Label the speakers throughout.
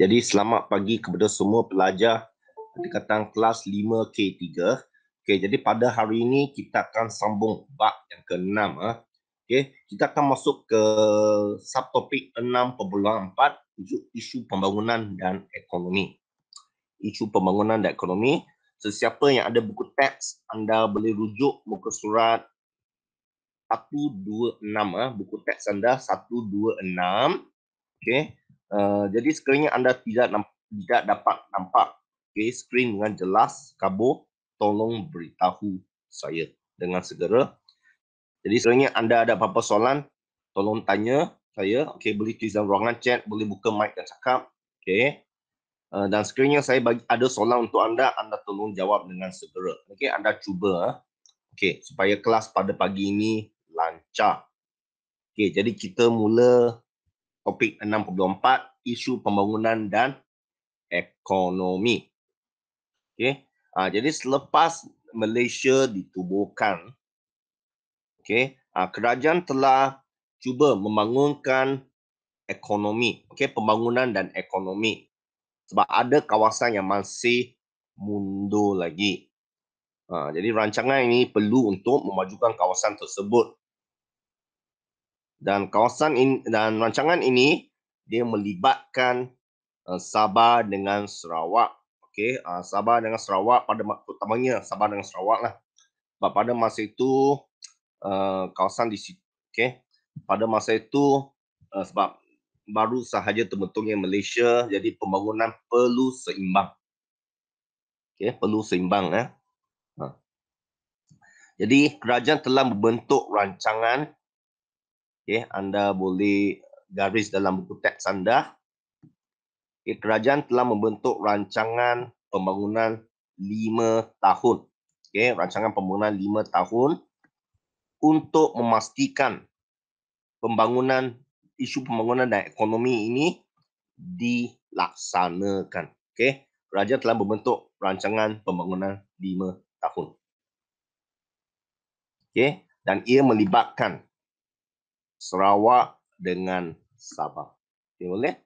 Speaker 1: Jadi selamat pagi kepada semua pelajar tingkatan kelas 5K3. Okey, jadi pada hari ini kita akan sambung bab yang ke-6. Okey, kita akan masuk ke subtopik 6.4, isu pembangunan dan ekonomi. Isu pembangunan dan ekonomi. Sesiapa yang ada buku teks, anda boleh rujuk muka surat 126, buku teks anda 126. Okey. Jadi sekiranya anda tidak dapat nampak skrin dengan jelas kabur, tolong beritahu saya dengan segera. Jadi sekiranya anda ada apa-apa soalan, tolong tanya saya. Okey, boleh tulis dalam ruangan chat, boleh buka mic dan cakap. Okey. Dan sekiranya saya ada soalan untuk anda tolong jawab dengan segera. Okey, anda cuba okey supaya kelas pada pagi ini lancar. Okey, jadi kita mula topik 6.4, isu pembangunan dan ekonomi. Okey. Jadi selepas Malaysia ditubuhkan, okey, kerajaan telah cuba membangunkan ekonomi, okey, pembangunan dan ekonomi. Sebab ada kawasan yang masih mundur lagi. Jadi rancangan ini perlu untuk memajukan kawasan tersebut. Dan rancangan ini dia melibatkan Sabah dengan Sarawak. Okey, Sabah dengan Sarawak terutamanya Sabah dengan Sarawak lah. Sebab pada masa itu kawasan di situ, okey. Pada masa itu sebab baru sahaja terbentuknya Malaysia, jadi pembangunan perlu seimbang. Okey, perlu seimbang Jadi kerajaan telah membentuk rancangan. Okey, anda boleh garis dalam buku teks anda. Kerajaan telah membentuk rancangan pembangunan 5 tahun. Okey, rancangan pembangunan 5 tahun untuk memastikan isu pembangunan dan ekonomi ini dilaksanakan. Okey, kerajaan telah membentuk rancangan pembangunan 5 tahun. Okey, dan ia melibatkan Sarawak dengan Sabah. Okey, boleh?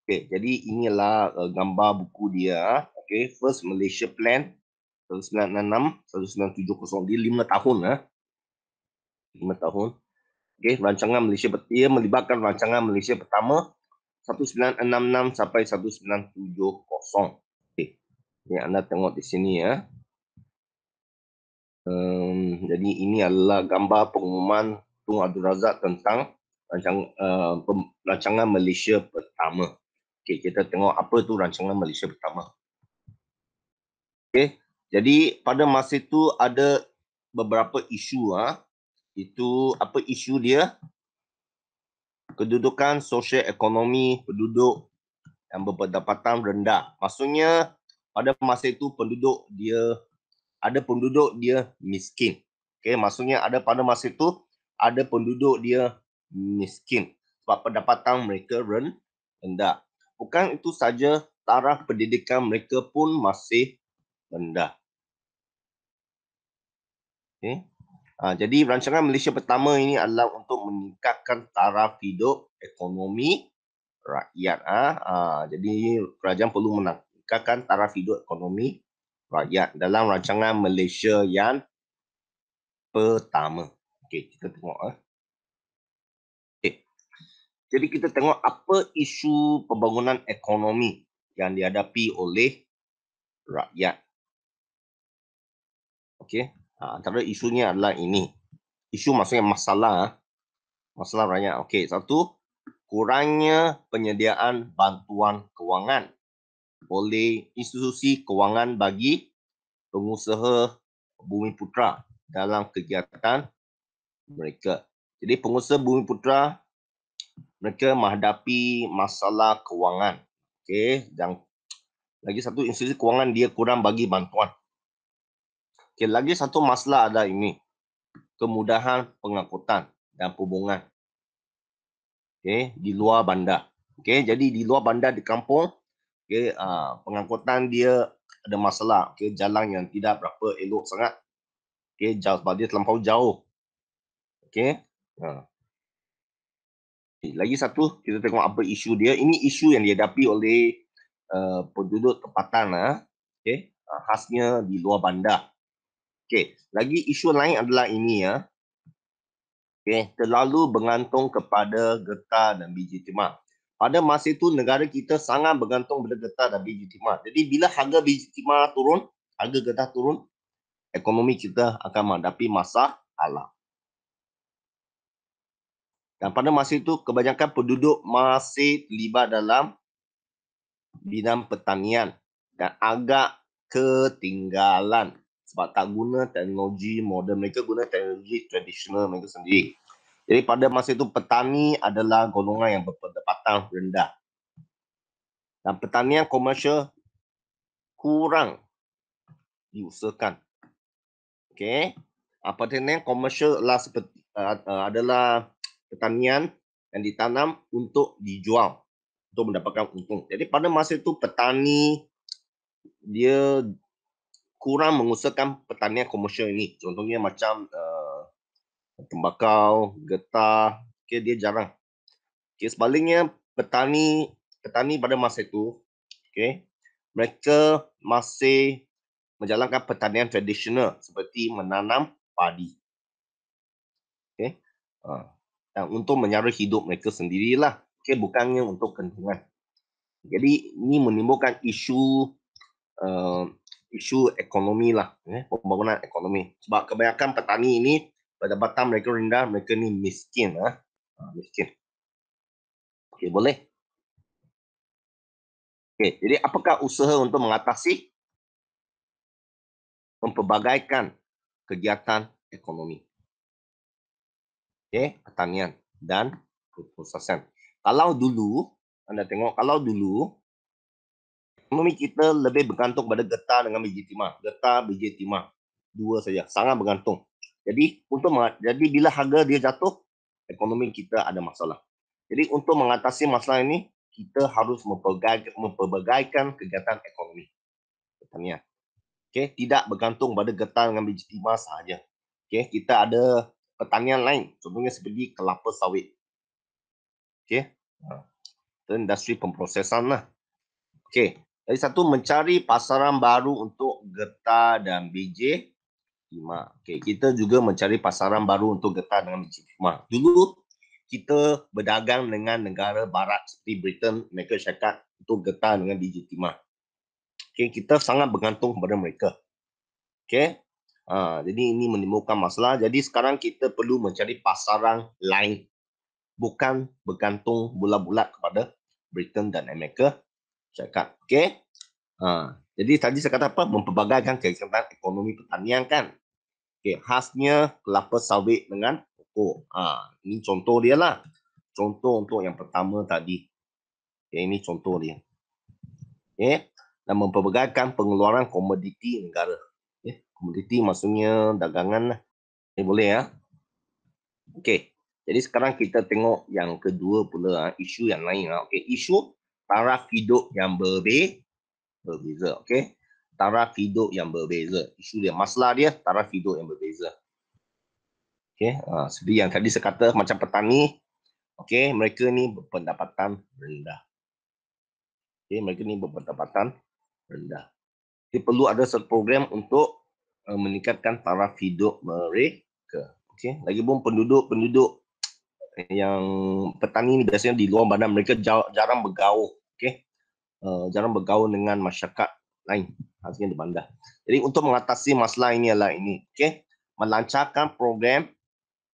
Speaker 1: Okey, jadi inilah gambar buku dia. Okey, First Malaysia Plan 1966-1970. Dia 5 tahun 5 tahun. Okey, rancangan Malaysia ia melibatkan rancangan Malaysia pertama 1966 sampai 1970. Okey. Ini anda tengok di sini jadi ini adalah gambar pengumuman Tun Abdul Razak tentang rancangan Malaysia pertama. Okey, kita tengok apa tu rancangan Malaysia pertama. Okey, jadi pada masa itu ada beberapa isu Itu apa isu dia? Kedudukan sosial ekonomi penduduk yang berpendapatan rendah. Maksudnya pada masa itu ada penduduk dia miskin. Okey, maksudnya pada masa itu ada penduduk dia miskin sebab pendapatan mereka rendah. Bukan itu saja, taraf pendidikan mereka pun masih rendah. Okey. Jadi rancangan Malaysia pertama ini adalah untuk meningkatkan taraf hidup ekonomi rakyat. Jadi kerajaan perlu meningkatkan taraf hidup ekonomi rakyat dalam rancangan Malaysia yang pertama. Okey, kita tengok. Okey. Jadi kita tengok apa isu pembangunan ekonomi yang dihadapi oleh rakyat. Okey. Antara isunya adalah ini. Isu maksudnya masalah rakyat. Okey, satu, kurangnya penyediaan bantuan kewangan oleh institusi kewangan bagi pengusaha Bumiputera dalam kegiatan mereka. Jadi pengusaha Bumiputera mereka menghadapi masalah kewangan. Okey, dan lagi satu institusi kewangan dia kurang bagi bantuan. Okey, lagi satu masalah ada ini. Kemudahan pengangkutan dan perhubungan. Okey, di luar bandar. Okey, jadi di luar bandar di kampung, okey, pengangkutan dia ada masalah. Okey, jalan yang tidak berapa elok sangat. Okey, jauh sebab dia terlampau jauh. Okey. Lagi satu, kita tengok apa isu dia. Ini isu yang dihadapi oleh penduduk tempatan, okay. Khasnya di luar bandar. Okay. Lagi isu lain adalah ini ya. Okay. Terlalu bergantung kepada getah dan biji timah. Pada masa itu negara kita sangat bergantung pada getah dan biji timah. Jadi bila harga biji timah turun, harga getah turun, ekonomi kita akan menghadapi masalah. Dan pada masa itu, kebanyakan penduduk masih terlibat dalam bidang pertanian dan agak ketinggalan sebab tak guna teknologi moden, mereka guna teknologi tradisional mereka sendiri. Jadi pada masa itu, petani adalah golongan yang berpendapatan rendah. Dan pertanian komersial kurang diusahakan. Okay. Pertanian komersial adalah pertanian yang ditanam untuk dijual, untuk mendapatkan untung. Jadi pada masa itu petani dia kurang mengusahakan pertanian komersial ini. Contohnya macam tembakau, getah, okay, dia jarang. Okay, sebaliknya petani pada masa itu, okay, mereka masih menjalankan pertanian tradisional seperti menanam padi. Okay. Dan untuk menyara hidup mereka sendirilah. Okay, bukannya untuk keuntungan. Jadi ini menimbulkan isu ekonomi lah, pembangunan ekonomi. Sebab kebanyakan petani ini pendapatan mereka rendah, mereka ni miskin, miskin. Okay, boleh. Okay, jadi apakah usaha untuk mengatasi mempelbagaikan kegiatan ekonomi? Okay, pertanian dan perprosesen. Kalau dulu, anda tengok, kalau dulu ekonomi kita lebih bergantung pada getah dengan biji timah. Getah, biji timah. Dua saja, sangat bergantung. Jadi bila harga dia jatuh, ekonomi kita ada masalah. Jadi untuk mengatasi masalah ini, kita harus mempelbagaikan kegiatan ekonomi pertanian. Okay, tidak bergantung pada getah dengan biji timah sahaja. Okay, kita ada pertanian lain, contohnya seperti kelapa sawit. Okay, industri pemprosesan lah. Okay, jadi satu, mencari pasaran baru untuk getah dan biji timah. Okay, kita juga mencari pasaran baru untuk getah dengan biji timah. Dulu kita berdagang dengan negara barat seperti Britain, Amerika Syarikat untuk getah dengan biji timah. Okay, kita sangat bergantung kepada mereka. Okay, jadi ini menimbulkan masalah. Jadi sekarang kita perlu mencari pasaran lain, bukan bergantung bulat-bulat kepada Britain dan Amerika Syarikat. Okay, jadi tadi saya kata apa? Mempelbagaikan kegiatan ekonomi pertanian kan. Okay, khasnya kelapa sawit dengan pokok. Ini contoh dia lah. Contoh untuk yang pertama tadi. Okay, ini contoh dia. Okay, dan mempelbagaikan pengeluaran komoditi negara. Okay, komoditi maksudnya dagangan lah. Okay, boleh ya. Okay, jadi sekarang kita tengok yang kedua pula, isu yang lain. Okay, isu taraf hidup yang berbeza. Okay, taraf hidup yang berbeza. Isu dia, masalah dia, taraf hidup yang berbeza. Okay, seperti yang tadi saya kata, macam petani, okay, mereka ni berpendapatan rendah. Okay, mereka ni berpendapatan rendah. Jadi perlu ada satu program untuk meningkatkan taraf hidup mereka. Okay, lagipun penduduk yang petani ni biasanya di luar bandar, mereka jarang bergaul. Okay, jarang bergaul dengan masyarakat lain, khasnya di bandar. Jadi untuk mengatasi masalah ini adalah ini, okay, melancarkan program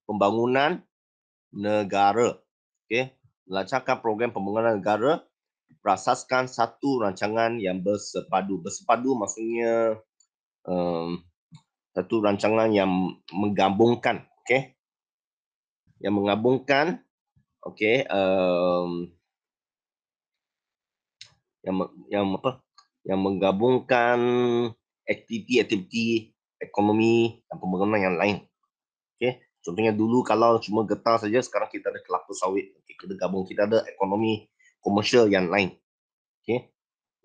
Speaker 1: pembangunan negara. Okay, melancarkan program pembangunan negara berasaskan satu rancangan yang bersepadu. Bersepadu maksudnya satu rancangan yang menggabungkan, okay, yang menggabungkan, okay, yang menggabungkan aktiviti ekonomi dan pembangunan yang lain. Okay, contohnya dulu kalau cuma getah saja, sekarang kita ada kelapa sawit. Okay, kita gabung, kita ada ekonomi komersial yang lain. Okay,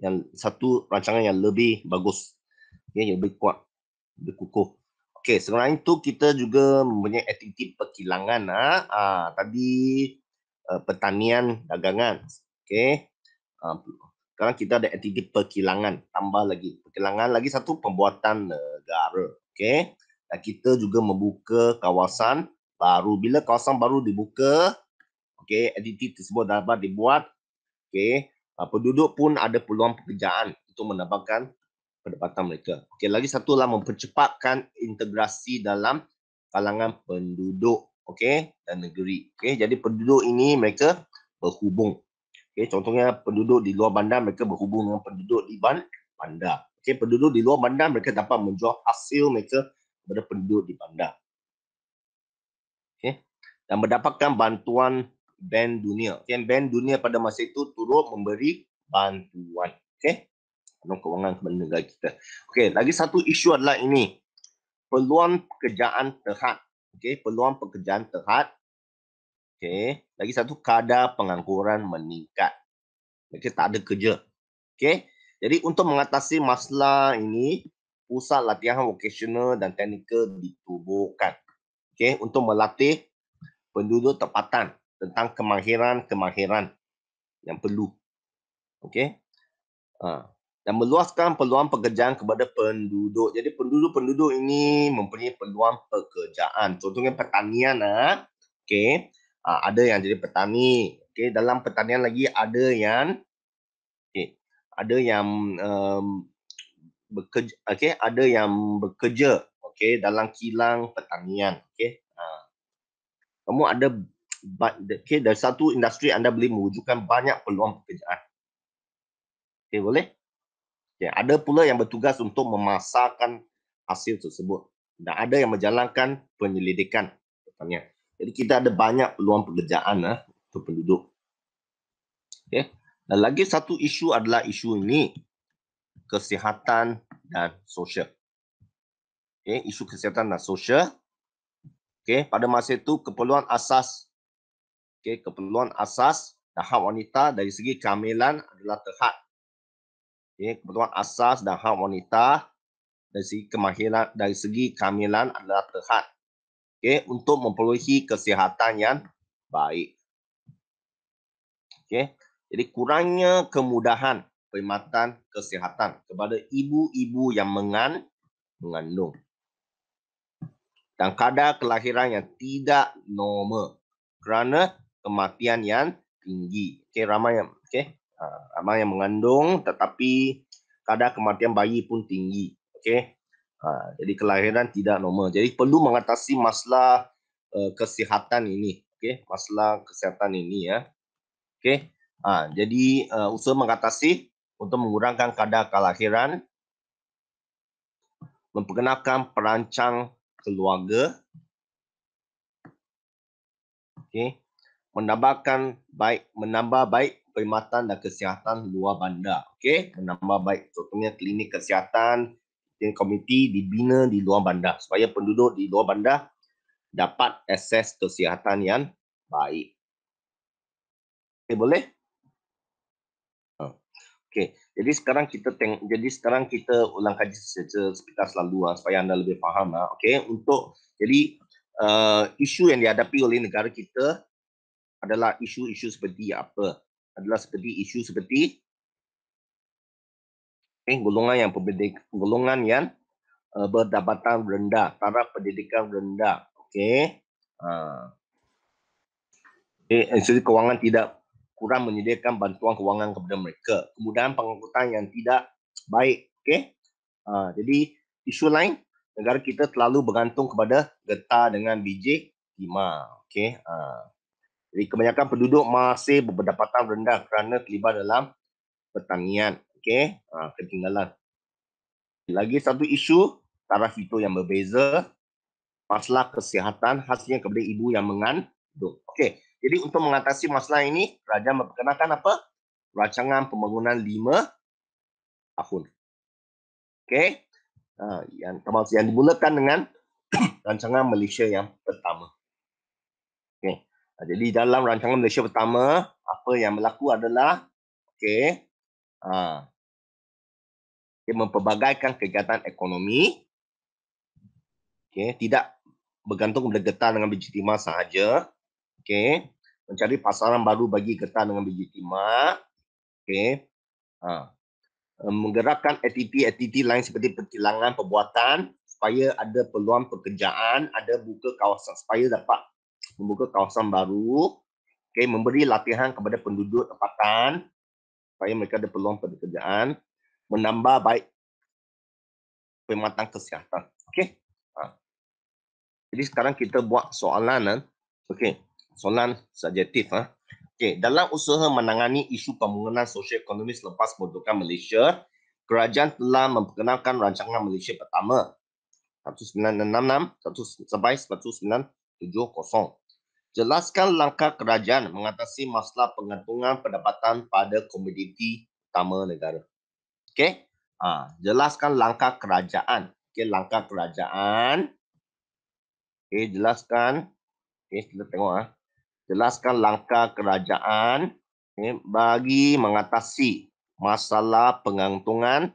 Speaker 1: yang satu rancangan yang lebih bagus, okay, yang lebih kuat, lebih kukuh. Okay, selain itu kita juga mempunyai aktiviti perkilangan. Tadi pertanian, dagangan. Okey. Sekarang kita ada aktiviti perkilangan, tambah lagi. Perkilangan lagi satu, pembuatan negara. Okey. Dan kita juga membuka kawasan baru. Bila kawasan baru dibuka, okey, aktiviti tersebut dapat dibuat. Okey. Penduduk pun ada peluang pekerjaan untuk menambahkan pendapatan mereka. Okey, lagi satu lah mempercepatkan integrasi dalam kalangan penduduk, okey, dan negeri. Okey, jadi penduduk ini mereka berhubung. Okey, contohnya penduduk di luar bandar mereka berhubung dengan penduduk di bandar. Okey, penduduk di luar bandar mereka dapat menjual hasil mereka kepada penduduk di bandar. Okey, dan mendapatkan bantuan Bank Dunia. Okay, Bank Dunia pada masa itu turut memberi bantuan. Okey, dalam kewangan kepada negara kita. Okey, lagi satu isu adalah ini. Peluang pekerjaan terhad. Okey, peluang pekerjaan terhad. Okey, lagi satu kadar pengangguran meningkat. Mereka tak ada kerja. Okey, jadi untuk mengatasi masalah ini, pusat latihan vokasional dan teknikal ditubuhkan. Okey, untuk melatih penduduk tempatan tentang kemahiran-kemahiran yang perlu. Okey. Dan meluaskan peluang pekerjaan kepada penduduk. Jadi penduduk-penduduk ini mempunyai peluang pekerjaan. Contohnya pertanian, okey. Ada yang jadi petani. Okey, dalam pertanian lagi ada yang bekerja, okey, ada yang bekerja, okey, dalam kilang pertanian, okey. Kamu ada okey, dari satu industri anda boleh mewujudkan banyak peluang pekerjaan. Okey, boleh? Okay, ada pula yang bertugas untuk memasarkan hasil tersebut dan ada yang menjalankan penyelidikan pertanian. Jadi kita ada banyak peluang pekerjaan untuk penduduk. Okay. Dan lagi satu isu adalah isu ini, kesihatan dan sosial. Okay, isu kesihatan dan sosial. Okay, pada masa itu keperluan asas, keperluan asas dan hak wanita dari segi kehamilan adalah terhad. Okay, keperluan asas dan hak wanita dari segi kehamilan adalah terhad. Okay, untuk memperolehi kesihatan yang baik. Okay, jadi kurangnya kemudahan perkhidmatan kesihatan kepada ibu-ibu yang mengandung dan kadar kelahiran yang tidak normal kerana kematian yang tinggi. Okay, ramai yang mengandung tetapi kadar kematian bayi pun tinggi. Okay. Jadi kelahiran tidak normal. Jadi perlu mengatasi masalah kesihatan ini. Okay. Masalah kesihatan ini ya. Okay. Jadi usaha mengatasi untuk mengurangkan kadar kelahiran, memperkenalkan perancang keluarga, okay, menambah baik perkhidmatan dan kesihatan luar bandar. Okay, menambah baik. Contohnya klinik kesihatan, komiti dibina di luar bandar supaya penduduk di luar bandar dapat akses kesihatan yang baik. Okay, boleh? Okay, jadi sekarang kita ulang kaji secara selalu supaya anda lebih faham. Okay, jadi isu yang dihadapi oleh negara kita adalah isu-isu seperti apa? Adalah seperti isu seperti golongan yang berdapatan rendah, taraf pendidikan rendah. Okey. Institusi kewangan tidak kurang menyediakan bantuan kewangan kepada mereka. Kemudahan pengangkutan yang tidak baik. Okey. Jadi isu lain, negara kita terlalu bergantung kepada getah dengan biji timah. Okey. Jadi kebanyakan penduduk masih berdapatan rendah kerana terlibat dalam pertanian. Okey, ketinggalan. Lagi satu isu, taraf hidup yang berbeza, masalah kesihatan khasnya kepada ibu yang mengandung. Okey, jadi untuk mengatasi masalah ini, kerajaan memperkenalkan apa? Rancangan pembangunan 5 tahun. Okey, yang dimulakan dengan rancangan Malaysia yang pertama. Okey, jadi dalam rancangan Malaysia pertama, apa yang berlaku adalah memperbagaikan kegiatan ekonomi, tidak bergantung kepada getah dengan biji timah sahaja. mencari pasaran baru bagi getah dengan biji timah. Okey. Menggerakkan aktiviti lain seperti perkilangan perbuatan supaya ada peluang pekerjaan, ada buka kawasan supaya dapat membuka kawasan baru. Okey, memberi latihan kepada penduduk tempatan supaya mereka ada peluang pekerjaan, menambah baik perkhidmatan kesihatan. Okey. Jadi sekarang kita buat soalan. Okey, soalan subjektif. Okey, dalam usaha menangani isu pembangunan sosio-ekonomi selepas kemerdekaan Malaysia, kerajaan telah memperkenalkan rancangan Malaysia pertama 1966 sampai 1970. Jelaskan langkah kerajaan mengatasi masalah pengantungan pendapatan pada komoditi utama negara. Okey. Jelaskan langkah kerajaan. Okey, langkah kerajaan. Okey, jelaskan. Okey, kita tengok jelaskan langkah kerajaan bagi mengatasi masalah pengantungan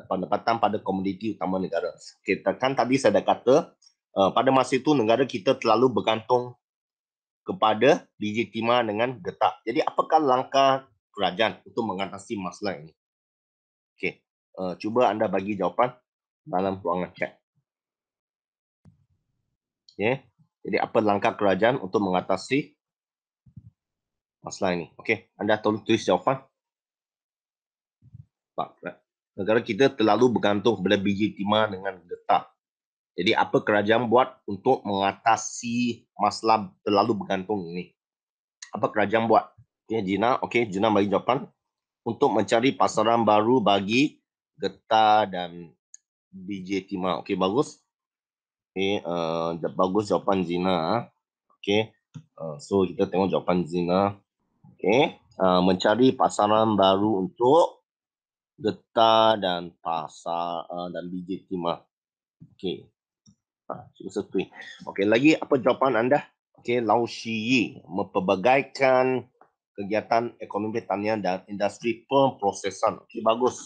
Speaker 1: pendapatan pada komoditi utama negara. Kita kan tadi saya dah kata pada masa itu negara kita terlalu bergantung kepada biji timah dengan getah. Jadi apakah langkah kerajaan untuk mengatasi masalah ini? Okey, cuba anda bagi jawapan dalam ruangan chat. Okey, jadi apa langkah kerajaan untuk mengatasi masalah ini? Okey, anda tolong tulis jawapan. Negara kita terlalu bergantung kepada biji timah dengan getah. Jadi apa kerajaan buat untuk mengatasi masalah terlalu bergantung ini? Apa kerajaan buat? Okey, Gina. Okey, Gina bagi jawapan. Untuk mencari pasaran baru bagi getah dan biji timah. Okey, bagus. Okey, bagus jawapan Gina. Okey, so kita tengok jawapan Gina. Okey, mencari pasaran baru untuk getah dan dan biji timah. Okey. Cuba setui. Okey, lagi apa jawapan anda? Okey, Lau Shi mempelbagaikan kegiatan ekonomi pertanian dan industri pemprosesan. Okey, bagus.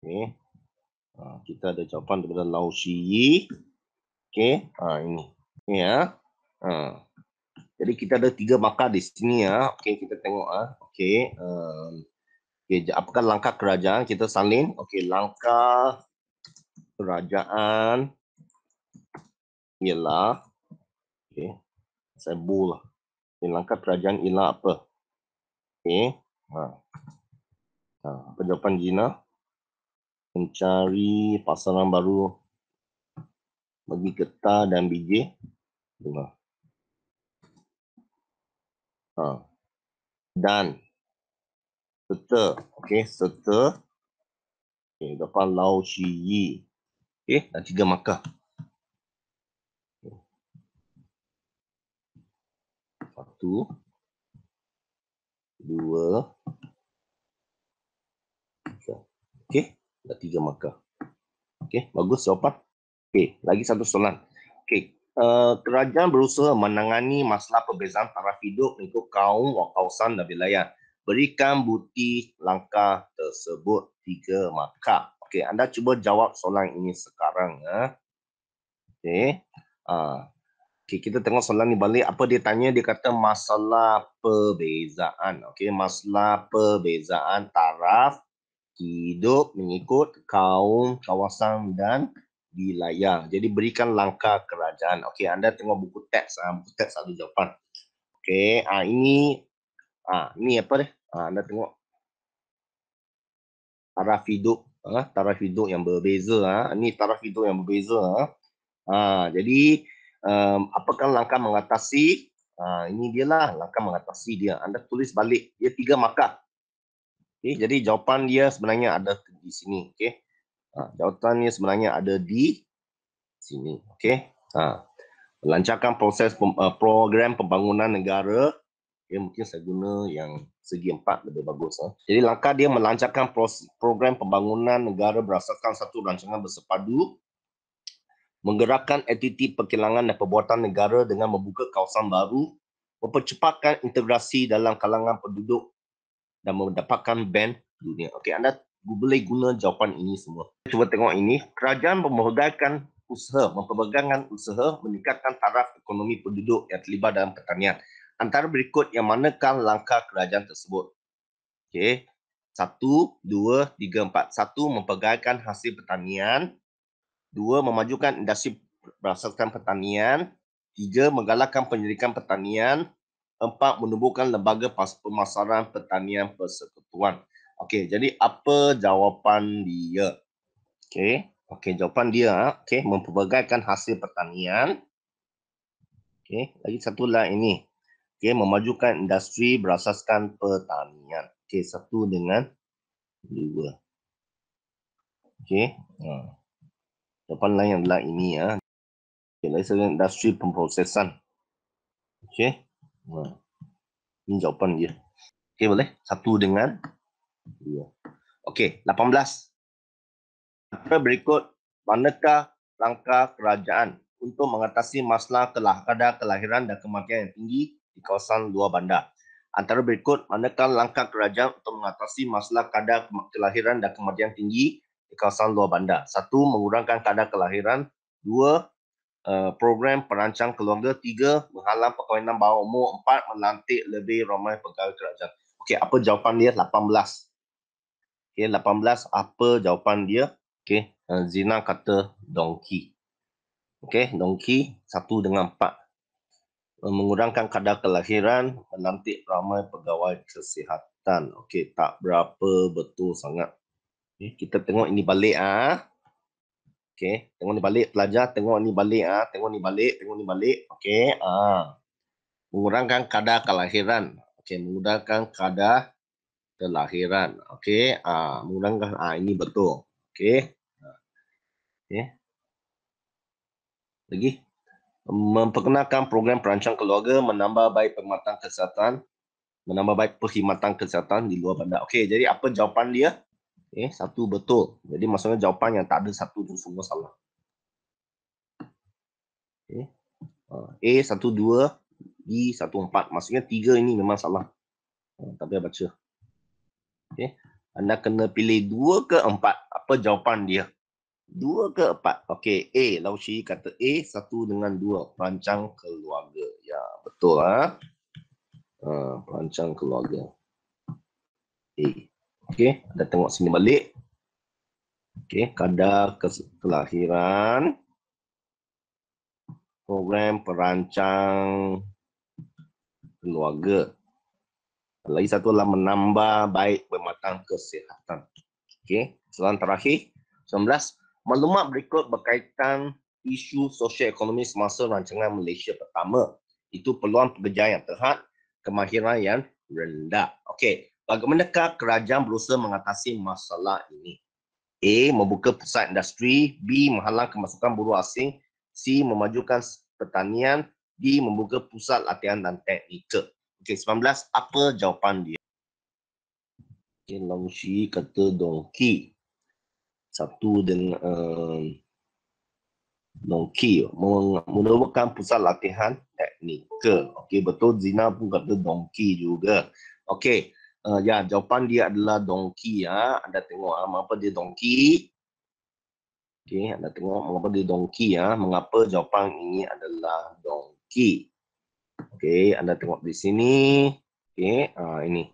Speaker 1: Okey. Kita ada jawapan daripada Lau Shi. Okey, ini. Ya. Jadi kita ada 3 markah di sini Okey, kita tengok Okey, okey, apakah langkah kerajaan? Kita salin. Okey, langkah kerajaan ialah okey, saya bold lah. Okay, langkah kerajaan ialah apa? Okey. Apa jawapan Gina? Mencari pasaran baru bagi getah dan biji timah. Dan serta, okey, serta dapat Lau Shi Yi. Okey, dan 3 markah. 1, 2, 3. Okey, dah 3 markah. Okey, bagus jawapan. Okey, lagi satu soalan. Okey, kerajaan berusaha menangani masalah perbezaan taraf hidup mengikut kaum, kawasan dan wilayah. Berikan bukti langkah tersebut 3 markah. Okey, anda cuba jawab soalan ini sekarang Okey. Okey, kita tengok soalan ni balik. Apa dia tanya? Dia kata masalah perbezaan. Okey, masalah perbezaan taraf hidup mengikut kaum, kawasan dan wilayah. Jadi berikan langkah kerajaan. Okey, anda tengok buku teks. Buku teks ada jawapan. Okey, ini apa dia? Anda tengok taraf hidup yang berbeza. Ini taraf hidup yang berbeza. Jadi apakah langkah mengatasi? Ini dia lah langkah mengatasi dia. Anda tulis balik. Dia 3 markah. Okay, jadi jawapan dia sebenarnya ada di sini. Okay. Jawapan dia sebenarnya ada di sini. Okay. Melancarkan proses program pembangunan negara. Okay, mungkin saya guna yang segi 4 lebih bagus. Jadi langkah dia melancarkan program pembangunan negara berdasarkan satu rancangan bersepadu, menggerakkan aktiviti perkilangan dan perbuatan negara dengan membuka kawasan baru, mempercepatkan integrasi dalam kalangan penduduk dan mendapatkan ban dunia. Okey, anda boleh guna jawapan ini semua. Cuba tengok ini. Kerajaan mempermudahkan usaha, memperdagangkan usaha, meningkatkan taraf ekonomi penduduk yang terlibat dalam pertanian. Antara berikut yang manakah langkah kerajaan tersebut? Okey. 1, 2, 3, 4. 1, memperdagangkan hasil pertanian. 2, memajukan industri berasaskan pertanian. 3, menggalakkan penyelidikan pertanian. 4, menumbuhkan lembaga pemasaran pertanian persekutuan. Okey, jadi apa jawapan dia? Okey, jawapan dia mempelbagaikan hasil pertanian. Okey, lagi satu lah ini. Okey, memajukan industri berasaskan pertanian. Okey, 1 dengan 2. Okey. Jawapan lain adalah ini ya. Okey, lagi satu industri pemprosesan. Okey. Ini jawapan dia. Okey, boleh? 1 dengan 2. Okey, 18. Antara berikut manakah langkah kerajaan untuk mengatasi masalah kadar kelahiran dan kematian yang tinggi di kawasan luar bandar? Antara berikut manakah langkah kerajaan untuk mengatasi masalah kadar kelahiran dan kematian tinggi di kawasan luar bandar? 1, mengurangkan kadar kelahiran. 2, program perancang keluarga. 3, menghalang perkahwinan bawah umur. 4, melantik lebih ramai pegawai kerajaan. Okey, apa jawapan dia? 18. Okey, 18 apa jawapan dia? Okey, Zina kata donkey. Okey, donkey 1 dengan 4. Mengurangkan kadar kelahiran, melantik ramai pegawai kesihatan. Okey, tak berapa betul sangat. Okay, kita tengok ini balik Okey, tengok ni balik pelajar, tengok ni balik tengok ni balik, tengok ni balik. Okey, mengurangkan kadar kelahiran. Okey, mengurangkan kadar kelahiran. Okey, mengurangkan ini betul. Okey. Okey. Lagi memperkenalkan program perancang keluarga, menambah baik perkhidmatan kesihatan, menambah baik perkhidmatan kesihatan di luar bandar. Okey, jadi apa jawapan dia? Okey, 1 betul. Jadi maksudnya jawapan yang tak ada 1 tu semua salah. Okey. A 1 2, B 1 4. Maksudnya 3 ini memang salah. Tak payah baca. Okey. Anda kena pilih 2 ke 4. Apa jawapan dia? 2 ke 4? Okey, A. Laushi kata A, 1 dengan 2. Perancang keluarga. Ya, betul perancang keluarga. A. Okey, anda tengok sini balik. Okey, kadar kelahiran, program perancang keluarga. Lagi satu adalah menambah baik perkhidmatan kesihatan. Okey, soalan terakhir 19. Maklumat berikut berkaitan isu sosio-ekonomi semasa rancangan Malaysia pertama. Itu peluang pekerjaan yang terhad, kemahiran yang rendah. Okey, bagaimanakah kerajaan berusaha mengatasi masalah ini? A. Membuka pusat industri. B. Menghalang kemasukan buruh asing. C. Memajukan pertanian. D. Membuka pusat latihan dan teknikal. Okey, 19. Apa jawapan dia? Okey, Longshi kata donkey. 1 dengan donkey. Menemukan pusat latihan teknikal. Okey, betul. Zina pun kata donkey juga. Okey, ya, jawapan dia adalah donkey Anda tengok mengapa dia donkey. Okey, anda tengok mengapa dia donkey mengapa jawapan ini adalah donkey. Okey, anda tengok di sini. Okey, ini.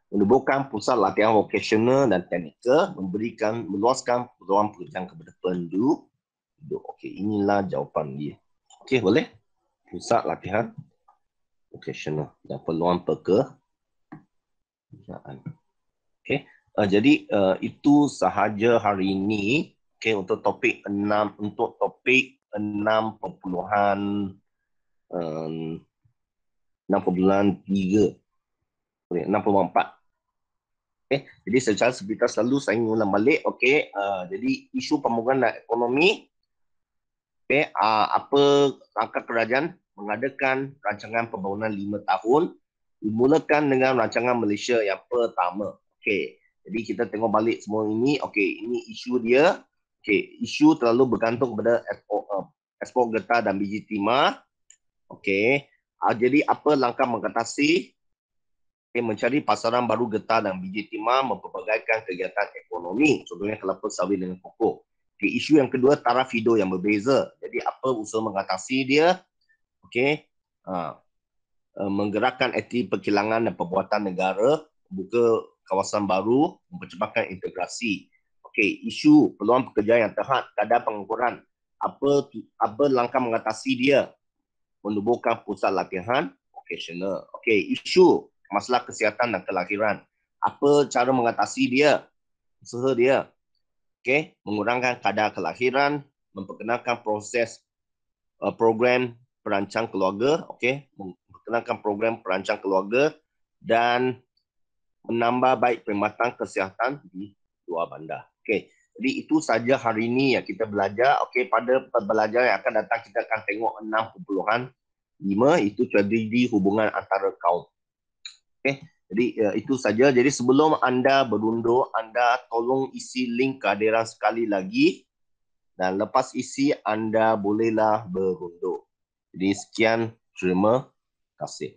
Speaker 1: Menubuhkan pusat latihan vokasional dan teknikal, meluaskan peluang pekerjaan kepada penduduk. Okey, inilah jawapan dia. Okey, boleh? Pusat latihan vokasional dan peluang pekerjaan. Okey, jadi itu sahaja hari ini. Okey, untuk topik 6, untuk topik 6.3. 6.4. Okey, jadi secara seperti selalu saya ulang balik. Okey, jadi isu pembangunan ekonomi. Okey, apa langkah kerajaan mengadakan rancangan pembangunan 5 tahun dimulakan dengan rancangan Malaysia yang pertama. Okey, jadi kita tengok balik semua ini. Okey, ini isu dia. Okey, isu terlalu bergantung kepada ekspor getah dan biji timah. Okey, jadi apa langkah mengatasi? Mencari pasaran baru getah dan biji timah, mempelbagaikan kegiatan ekonomi, contohnya kelapa sawit dengan kokos. Okay, isu yang kedua, taraf hidup yang berbeza. Jadi apa usaha mengatasi dia? Okay, menggerakkan aktiviti perkilangan dan perbuatan negara, membuka kawasan baru, mempercepatkan integrasi. Okey, isu peluang pekerjaan yang terhad, kadar pengangguran. Apa langkah mengatasi dia? Menubuhkan pusat latihan vocational. Okey, isu masalah kesihatan dan kelahiran. Apa cara mengatasi dia? Usaha dia. Okey, mengurangkan kadar kelahiran, memperkenalkan proses program perancang keluarga, okey, memperkenalkan program perancang keluarga dan menambah baik perkhidmatan kesihatan di luar bandar. Okey, jadi itu saja hari ini yang kita belajar. Okey, pada pembelajaran yang akan datang kita akan tengok 6.5 itu strategi hubungan antara kaum. Okey, jadi itu saja. Jadi sebelum anda berundur, anda tolong isi link kehadiran sekali lagi dan lepas isi anda bolehlah berundur. Jadi sekian, terima kasih.